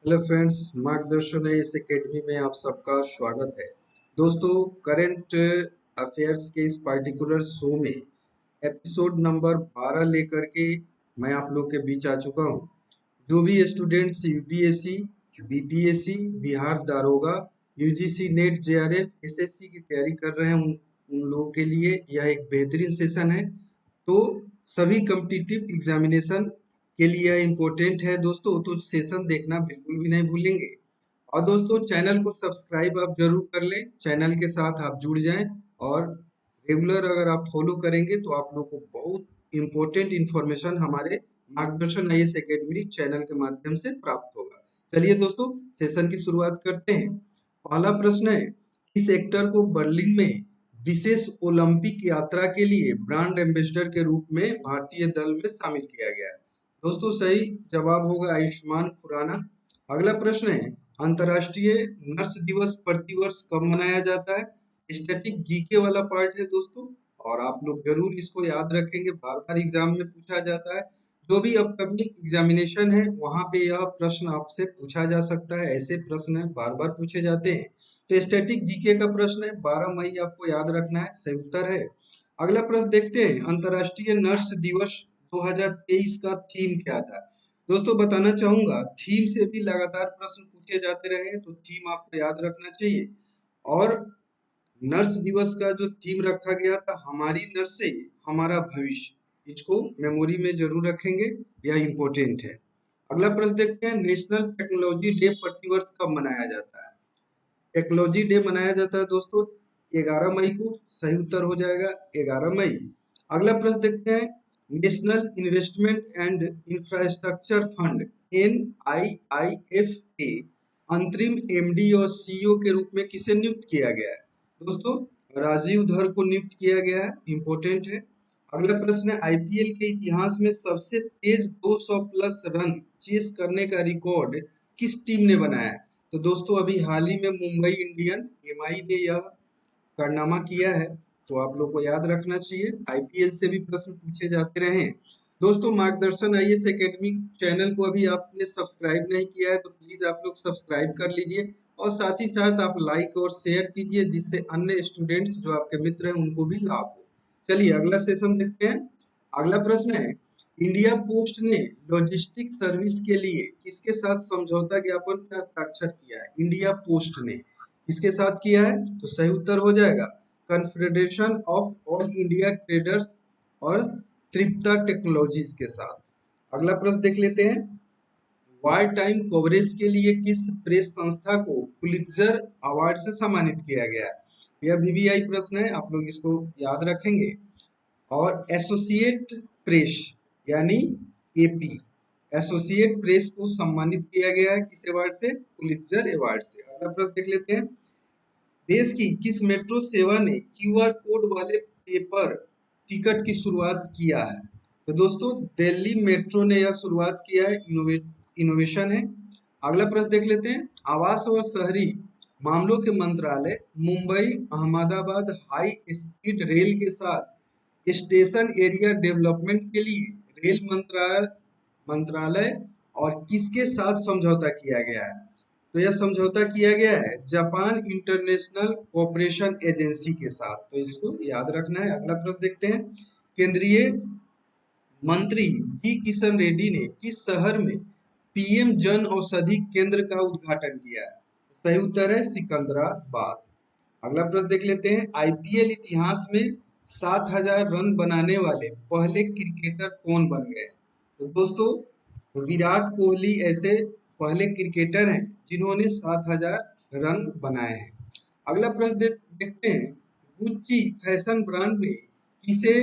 Hello friends, मार्गदर्शन है इस एकेडमी में आप सबका स्वागत है। दोस्तों, करंट अफेयर्स के इस पर्टिकुलर शो में एपिसोड नंबर 12 लेकर के मैं आप लोग के बीच आ चुका हूँ। जो भी स्टूडेंट्स यूपीएससी, बीपीएससी, बिहार दारोगा, यूजीसी नेट, जेआरएफ, एसएससी की तैयारी कर रहे हैं उन लोगों के लिए यह एक बेहतरीन सेशन है। तो सभी कम्पिटिटिव एग्जामिनेशन के लिए यह इम्पोर्टेंट है दोस्तों, तो सेशन देखना बिल्कुल भी नहीं भूलेंगे। और दोस्तों, चैनल को सब्सक्राइब आप जरूर कर लें, चैनल के साथ आप जुड़ जाएं और रेगुलर अगर आप फॉलो करेंगे तो आप लोग को बहुत इम्पोर्टेंट इंफॉर्मेशन हमारे मार्गदर्शन आईएएस एकेडमी चैनल के माध्यम से प्राप्त होगा। चलिए दोस्तों, सेशन की शुरुआत करते हैं। पहला प्रश्न है, इस एक्टर को बर्लिन में विशेष ओलंपिक यात्रा के लिए ब्रांड एम्बेसडर के रूप में भारतीय दल में शामिल किया गया है। दोस्तों, सही जवाब होगा आयुष्मान खुराना। अगला प्रश्न है, अंतर्राष्ट्रीय नर्स दिवस प्रतिवर्ष कब मनाया जाता है? स्टैटिक जीके वाला पार्ट है दोस्तों, और आप लोग जरूर इसको याद रखेंगे, बार बार एग्जाम में पूछा जाता है। जो भी अपकमिंग एग्जामिनेशन है वहां पे यह प्रश्न आपसे पूछा जा सकता है, ऐसे प्रश्न बार बार पूछे जाते हैं। तो स्टैटिक जीके का प्रश्न है, 12 मई आपको याद रखना है, सही उत्तर है। अगला प्रश्न देखते हैं, अंतर्राष्ट्रीय नर्स दिवस 2023 का थीम क्या था? दोस्तों, बताना चाहूंगा, थीम से भी लगातार प्रश्न पूछे जाते रहे हैं, तो थीम आपको याद रखना चाहिए। और नर्स दिवस का जो थीम रखा गया था, हमारी नर्स से हमारा भविष्य, इसको मेमोरी में जरूर रखेंगे, यह इंपॉर्टेंट है। अगला प्रश्न देखते हैं, नेशनल टेक्नोलॉजी डे प्रतिवर्ष कब मनाया जाता है? टेक्नोलॉजी डे मनाया जाता है दोस्तों 11 मई को, सही उत्तर हो जाएगा 11 मई। अगला प्रश्न देखते हैं, national investment and infrastructure fund NIIF के अंतरिम एमडी और सीईओ के रूप में किसे नियुक्त किया गया है? दोस्तों, राजीव धर को नियुक्त किया गया है, इंपॉर्टेंट है। अगला प्रश्न है, आईपीएल के इतिहास में सबसे तेज 200 प्लस रन चेस करने का रिकॉर्ड किस टीम ने बनाया है? तो दोस्तों, अभी हाल ही में मुंबई इंडियन एमआई ने यह कारनामा किया है, तो आप लोग को याद रखना चाहिए। आईपीएल से भी प्रश्न पूछे जाते रहे हैं। दोस्तों, मार्गदर्शन आईएएस एकेडमी चैनल को अभी आपने सब्सक्राइब नहीं किया है तो प्लीज आप लोग सब्सक्राइब कर लीजिए, और साथ ही साथ आप लाइक और शेयर कीजिए, जिससे अन्य स्टूडेंट्स जो आपके मित्र हैं उनको भी लाभ हो। चलिए अगला सेशन देखते हैं। अगला प्रश्न है, इंडिया पोस्ट ने लॉजिस्टिक सर्विस के लिए किसके साथ समझौता ज्ञापन पर हस्ताक्षर किया है? इंडिया पोस्ट ने किसके साथ किया है? तो सही उत्तर हो जाएगा confederation of all India traders और त्रिप्ता टेक्नोलॉजीज के साथ। अगला प्रश्न देख लेते हैं, वार टाइम कवरेज के लिए किस प्रेस संस्था को पुलित्जर अवार्ड से सम्मानित किया गया है? यह वीवीआई प्रश्न है, आप लोग इसको याद रखेंगे। और एसोसिएट प्रेस यानी एपी, एसोसिएट प्रेस को सम्मानित किया गया है किस अवार्ड से? पुलित्जर अवार्ड से। अगला प्रश्न देख लेते हैं, देश की किस मेट्रो सेवा ने क्यूआर कोड वाले पेपर टिकट की शुरुआत किया है? तो दोस्तों, दिल्ली मेट्रो ने यह शुरुआत किया है, इनोवेशन है। अगला प्रश्न देख लेते हैं, आवास और शहरी मामलों के मंत्रालय Mumbai Ahmedabad high speed rail के साथ स्टेशन एरिया डेवलपमेंट के लिए रेल मंत्रालय मंत्रालय और किसके साथ समझौता किया गया है? तो यह समझौता किया गया है जापान इंटरनेशनल कोऑपरेशन एजेंसी के साथ, तो इसको याद रखना है। अगला प्रश्न देखते हैं, केंद्रीय मंत्री जी किशन रेड्डी ने किस शहर में पीएम जन औषधि केंद्र का उद्घाटन किया है? सही उत्तर है सिकंदराबाद। अगला प्रश्न देख लेते हैं, आईपीएल इतिहास में 7,000 रन बनाने वाले पहले क्रिकेटर कौन बन गए? तो दोस्तों, विराट कोहली ऐसे पहले क्रिकेटर हैं जिन्होंने 7,000 रन बनाए हैं। अगला प्रश्न देखते हैं, गुच्ची फैशन ब्रांड ने किसे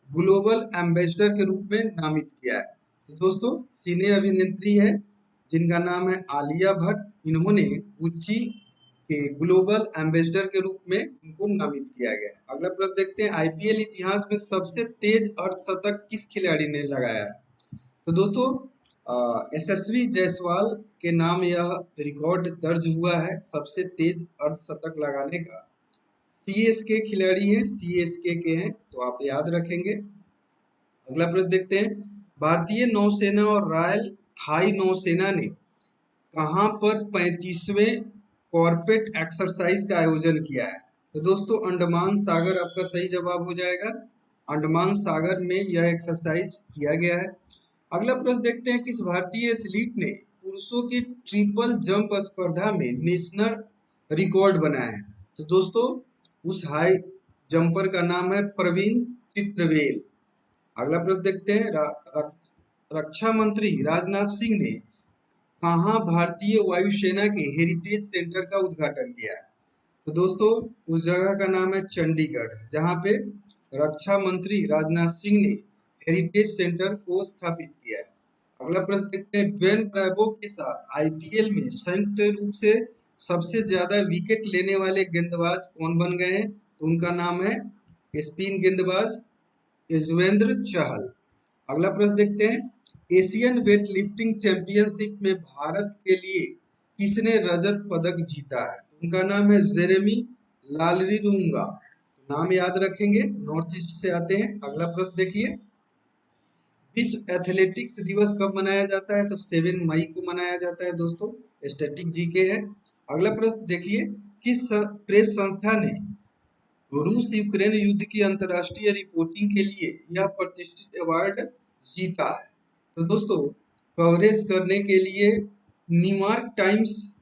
ग्लोबल एम्बेसडर के रूप में नामित किया है? तो दोस्तों, सिने अभिनेत्री है जिनका नाम है आलिया भट्ट, इन्होंने गुच्ची के ग्लोबल एम्बेसडर के रूप में इनको नामित किया गया है। अगला प्रश्न देखते हैं, आईपीएल इतिहास में सबसे तेज अर्धशतक किस खिलाड़ी ने लगाया है? तो दोस्तों, यशस्वी जायसवाल के नाम यह रिकॉर्ड दर्ज हुआ है सबसे तेज अर्धशतक लगाने का। सीएसके खिलाड़ी हैं, सीएसके के हैं, तो आप याद रखेंगे। अगला प्रश्न देखते हैं, भारतीय नौसेना और रॉयल थाई नौसेना ने कहाँ पर 35वें कॉर्पेट एक्सरसाइज का आयोजन किया है? तो दोस्तों अंडमान सागर आपका सही जवाब हो जाएगा। अंडमान सागर में यह एक्सरसाइज किया गया है। अगला प्रश्न देखते हैं, किस भारतीय एथलीट ने पुरुषों की ट्रिपल जंप स्पर्धा में नेशनल रिकॉर्ड बनाया है? तो दोस्तों उस हाई जंपर का नाम है प्रवीण चित्रवेल। अगला प्रश्न देखते हैं, रक्षा मंत्री राजनाथ सिंह ने कहाँ भारतीय वायुसेना के हेरिटेज सेंटर का उद्घाटन किया है? तो दोस्तों उस जगह का नाम है चंडीगढ़, जहाँ पे रक्षा मंत्री राजनाथ सिंह ने हेरिटेज सेंटर को स्थापित किया है। अगला प्रश्न देखते हैं, ड्वेन ब्रावो के साथ आईपीएल में संयुक्त रूप से सबसे ज्यादा विकेट लेने वाले गेंदबाज कौन बन गए हैं? तो उनका नाम है स्पिन गेंदबाज युजवेंद्र चहल। अगला प्रश्न देखते हैं, एशियन वेट लिफ्टिंग चैंपियनशिप में भारत के लिए किसने रजत पदक जीता है? उनका नाम है जेरेमी लालरिलूंगा। नाम याद रखेंगे, नॉर्थ ईस्ट से आते हैं। अगला प्रश्न देखिए, विश्व एथलेटिक्स दिवस कब मनाया जाता है? तो 7 मई को मनाया जाता है दोस्तों। स्टैटिक जीके है। अगला प्रश्न देखिए, किस प्रेस संस्था ने रूस यूक्रेन युद्ध की अंतर्राष्ट्रीय रिपोर्टिंग के लिए यह प्रतिष्ठित अवार्ड जीता है? तो दोस्तों कवरेज करने के लिए न्यूयॉर्क टाइम्स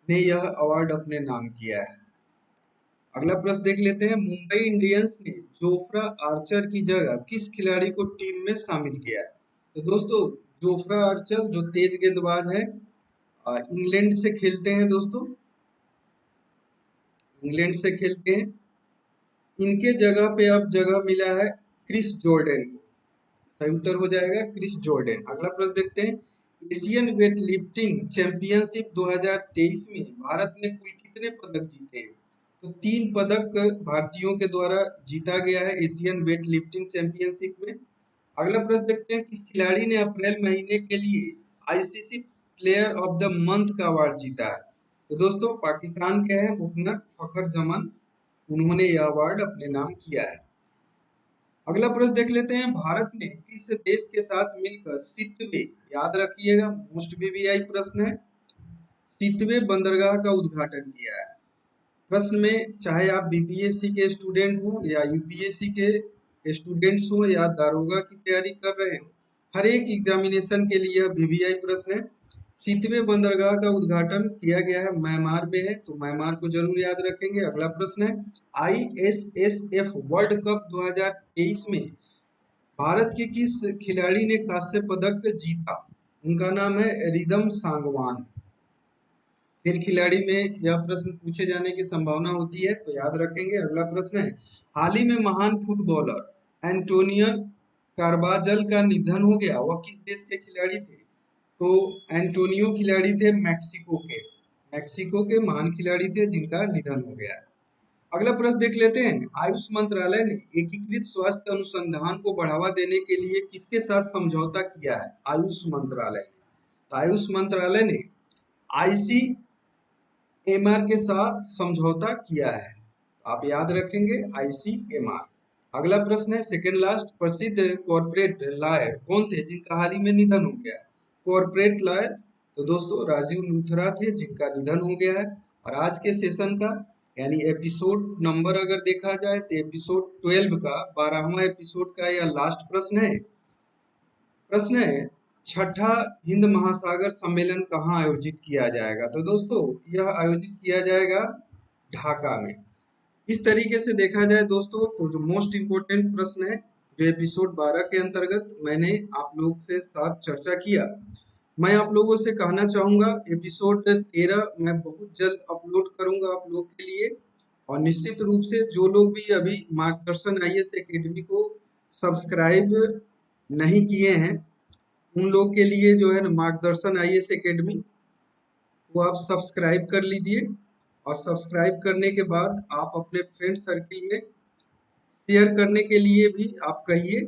ने यह अवार्ड अपने नाम किया है। अगला प्रश्न देख लेते हैं, मुंबई इंडियंस ने जोफ्रा आर्चर की जगह किस खिलाड़ी को टीम में शामिल किया है? तो दोस्तों जोफ्रा आर्चर जो तेज गेंदबाज है, इंग्लैंड से खेलते हैं दोस्तों, इंग्लैंड से खेलते हैं। इनके जगह पे अब जगह मिला है क्रिस जॉर्डन को। सही उत्तर हो जाएगा क्रिस जॉर्डन। अगला प्रश्न देखते हैं, एशियन वेट लिफ्टिंग चैंपियनशिप 2023 में भारत ने कुल कितने पदक जीते हैं? तो 3 पदक भारतीयों के द्वारा जीता गया है एशियन वेट लिफ्टिंग चैंपियनशिप में। अगला प्रश्न देखते हैं, किस खिलाड़ी ने अप्रैल महीने के लिए ICC player of the month का अवार्ड जीता है? तो दोस्तों पाकिस्तान के हैं मुहम्मद फखर जमान, उन्होंने यह अवार्ड अपने नाम किया है। अगला प्रश्न देख लेते हैं, भारत ने किस देश के साथ मिलकर सितवे, याद रखिएगा मोस्ट वीवीआई प्रश्न है, सितवे बंदरगाह का उद्घाटन किया है? प्रश्न में चाहे आप बीपीएससी के स्टूडेंट हो या यूपीएससी के स्टूडेंट्स हो या दारोगा की तैयारी कर रहे हो, हर एक एग्जामिनेशन के लिए वीवीआई प्रश्न है। सितवे बंदरगाह का उद्घाटन किया गया है म्यांमार में है, तो म्यांमार को जरूर याद रखेंगे। अगला प्रश्न है, आईएसएसएफ वर्ल्ड कप 2023 में भारत के किस खिलाड़ी ने कांस्य पदक जीता? उनका नाम है रिदम सांगवान। खेल खिलाड़ी में यह प्रश्न पूछे जाने की संभावना होती है, तो याद रखेंगे। अगला प्रश्न है, हाल ही में महान फुटबॉलर एंटोनियो कार्बाजल का निधन हो गया, वह किस देश के खिलाड़ी थे? तो एंटोनियो खिलाड़ी थे मैक्सिको के महान खिलाड़ी थे जिनका निधन हो गया। अगला प्रश्न देख लेते हैं, आयुष मंत्रालय ने एकीकृत स्वास्थ्य अनुसंधान को बढ़ावा देने के लिए किसके साथ समझौता किया है? आयुष मंत्रालय ने, तो आयुष मंत्रालय ने आईसीएमआर के साथ समझौता किया है, आप याद रखेंगे आईसीएमआर। अगला प्रश्न है सेकंड लास्ट, प्रसिद्ध कॉर्पोरेट लॉयर कौन थे जिनका हाल ही में निधन हो गया? कॉर्पोरेट लॉयर, तो दोस्तों राजीव लूथरा थे जिनका निधन हो गया है। और आज के सेशन का यानी एपिसोड नंबर अगर देखा जाए तो एपिसोड 12 का 12वां एपिसोड का यह लास्ट प्रश्न है। प्रश्न है, छठा हिंद महासागर सम्मेलन कहाँ आयोजित किया जाएगा? तो दोस्तों यह आयोजित किया जाएगा ढाका में। इस तरीके से देखा जाए दोस्तों तो जो मोस्ट इम्पोर्टेंट प्रश्न है जो एपिसोड 12 के अंतर्गत मैंने आप लोग से साथ चर्चा किया, मैं आप लोगों से कहना चाहूंगा एपिसोड 13 मैं बहुत जल्द अपलोड करूंगा आप लोग के लिए। और निश्चित रूप से जो लोग भी अभी मार्गदर्शन आईएएस एकेडमी को सब्सक्राइब नहीं किए हैं उन लोग के लिए जो है ना मार्गदर्शन आईएएस एकेडमी वो आप सब्सक्राइब कर लीजिए। और सब्सक्राइब करने के बाद आप अपने फ्रेंड सर्किल में शेयर करने के लिए भी आप कहिए,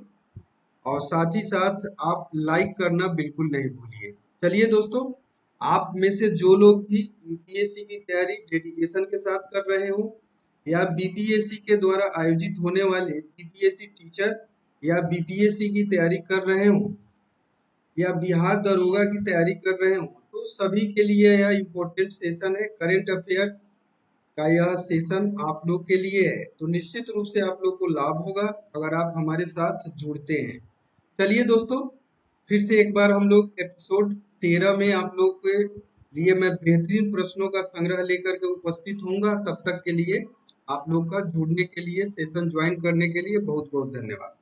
और साथ ही साथ आप लाइक करना बिल्कुल नहीं भूलिए। चलिए दोस्तों, आप में से जो लोग भी यूपीएससी की तैयारी डेडिकेशन के साथ कर रहे हो या बीपीएससी के द्वारा आयोजित होने वाले बीपीएससी टीचर या बीपीएससी की तैयारी कर रहे हो या बिहार दरोगा की तैयारी कर रहे हो, तो दोस्तों सभी के लिए यह इम्पोर्टेंट सेशन है। करंट अफेयर्स का यह सेशन आप लोग के लिए है, तो निश्चित रूप से आप लोग को लाभ होगा अगर आप हमारे साथ जुड़ते हैं। चलिए दोस्तों, फिर से एक बार हम लोग एपिसोड 13 में आप लोग के लिए मैं बेहतरीन प्रश्नों का संग्रह लेकर के उपस्थित होऊंगा। तब तक के लिए आप लोग का जुड़ने के लिए, सेशन ज्वाइन करने के लिए बहुत बहुत धन्यवाद।